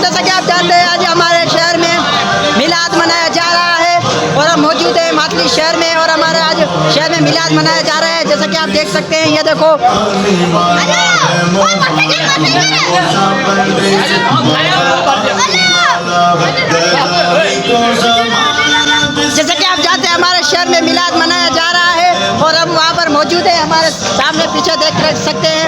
जैसा कि आप जानते हैं आज हमारे शहर में मिलाद मनाया जा रहा है और हम मौजूद हैं मातली शहर में और हमारे आज शहर में मिलाद मनाया जा रहा है। जैसा कि आप देख सकते हैं, ये देखो जैसा कि आप जानते हैं हमारे शहर में मिलाद मनाया जा रहा है और हम वहाँ पर मौजूद हैं। हमारे सामने पीछे देख सकते हैं।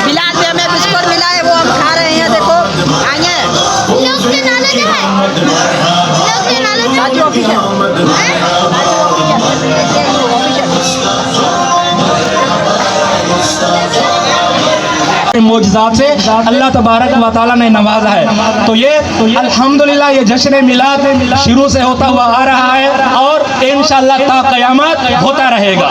मिलाद में हमें बिस्कुट मिला है, वो हम खा रहे हैं। देखो आगे मोजज़ात से अल्लाह तबारक व तआला ने नवाजा है। तो ये अल्हम्दुलिल्लाह ये जश्न मिलाद शुरू से होता हुआ आ रहा है और इंशाअल्लाह ता क़यामत होता रहेगा।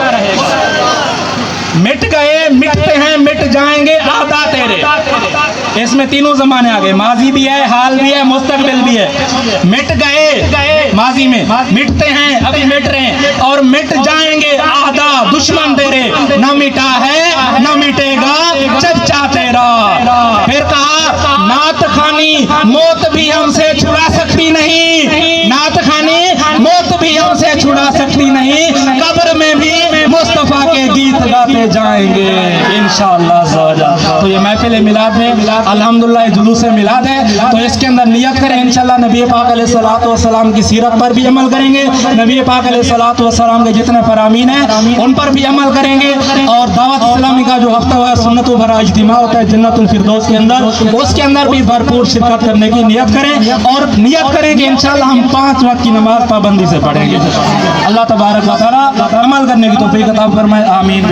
मिट गए, मिटते हैं, मिट जाएंगे आदा तेरे। इसमें तीनों ज़माने आ गए, माजी भी है, हाल भी है, मुस्तकबिल भी है। मिट गए माजी में, मिटते हैं अभी मिट रहे हैं और मिट जाएंगे आदा दुश्मन तेरे। न मिटा है न मिटेगा चर्चा तेरा। फिर कहा नात खानी मौत भी हमसे छुड़ा सकती नहीं, नात खानी मौत भी हमसे छुड़ा सकती नहीं, कब्र में भी मुस्तफ़ा के गीत गाते जाएंगे इंशाअल्लाह। तो ये महफिल मिलाद में अल्हम्दुलिल्लाह जुलूस मिलाद है, तो इसके अंदर नियत करें इंशाअल्लाह नबी पाक अलैहिस्सलातु वस्सलाम की सीरत पर भी अमल करेंगे, नबी पाक अलैहिस्सलातु वस्सलाम के जितने फरामीन हैं उन पर भी अमल करेंगे और दावत इस्लामी का जो हफ्ता हुआ सुन्नतों भरा इज्तिमा होता है जन्नतुल फिरदौस के अंदर, उसके अंदर भी भरपूर शिरकत करने की नियत करें और नियत करें कि इंशाअल्लाह हम 5 वक्त की नमाज पाबंदी से पढ़ेंगे। अल्लाह तबारक व तआला अमल करने की तौफीक अता फरमाए, आमीन।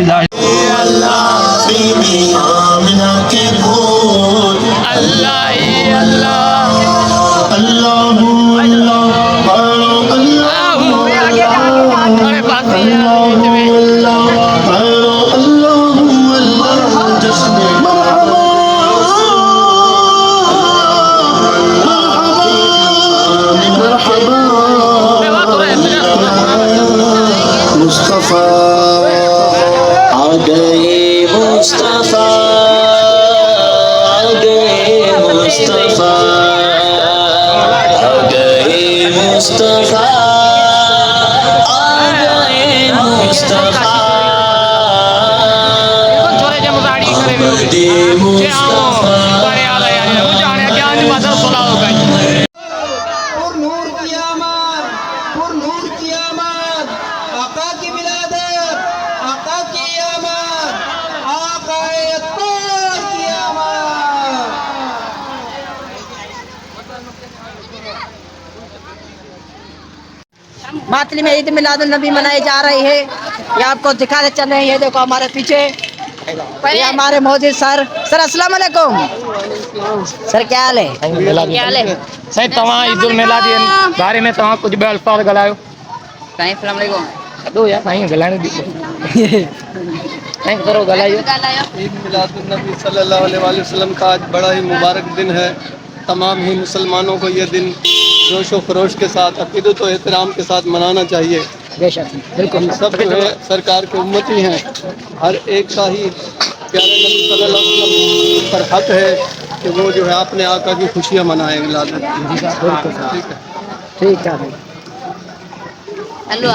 मातली में ईद मिलादुन नबी मनाई जा रही है। ये आपको दिखाते चल रहे हैं। ये देखो हमारे पीछे ये हमारे मौजूद सर अस्सलाम वालेकुम सर, क्या हाल है? क्या हाल है सही तवा ईदुल मिलाद के बारे में तवा कुछ बे अल्फाज गलायो। साईं अस्सलाम वालेकुम दो यार साईं गलाने दी साईं करो गलायो। ईद मिलादुन नबी सल्लल्लाहु अलैहि वसल्लम का आज बड़ा ही मुबारक दिन है। तमाम ही मुसलमानों को यह दिन जोश व खरोश के साथ अक़ीदत व एहतराम के साथ मनाना चाहिए। बिल्कुल हम सब जो है सरकार के उम्मती हैं, हर एक का ही प्यारे नबी सल्लल्लाहु अलैहि वसल्लम पर हक है कि वो जो है अपने आका की खुशियाँ मनाएं। ठीक है। हेलो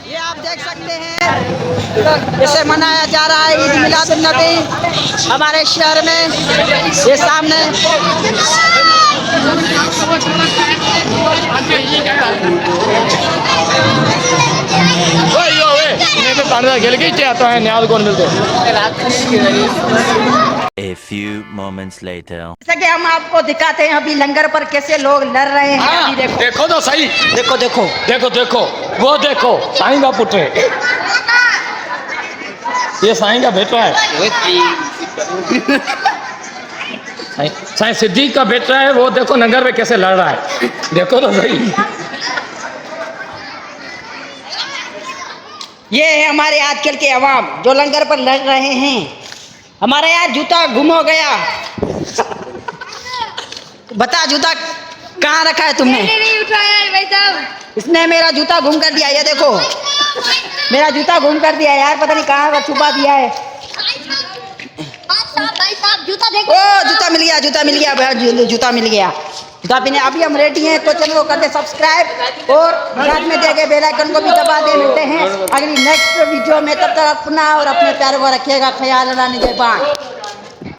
ये आप देख सकते हैं, इसे मनाया जा रहा है ईद मिलादुन नबी हमारे शहर में। ये सामने A few moments later. जैसा कि हम आपको दिखाते हैं अभी लंगर पर कैसे लोग लड़ रहे हैं। अभी देखो देखो तो सही, देखो देखो देखो देखो वो देखो साईं का पुत्र है, ये साईं का बेटा है, साईं सिद्दीक का बेटा है। वो देखो लंगर में कैसे लड़ रहा है, देखो तो सही। ये है हमारे आजकल के अवाम जो लंगर पर लड़ रहे हैं। हमारे यहाँ जूता गुम हो गया, बता जूता कहाँ रखा है तुमने? नहीं उठाया है भाई साहब। इसने मेरा जूता गुम कर दिया, ये देखो मेरा जूता गुम कर दिया यार, पता नहीं कहाँ छुपा दिया है। भाई साहब जूता देखो। ओ जूता मिल गया, जूता मिल गया भैया, जूता मिल गया। जूता पीने अभी हम रेडी हैं, तो चैनल को कर दे सब्सक्राइब और साथ में देखे बेल आइकन को भी दबा दे। मिलते हैं अगली नेक्स्ट वीडियो में, तब तक अपना और अपने प्यारों को रखिएगा ख्याल। अल्लाह निगहबान।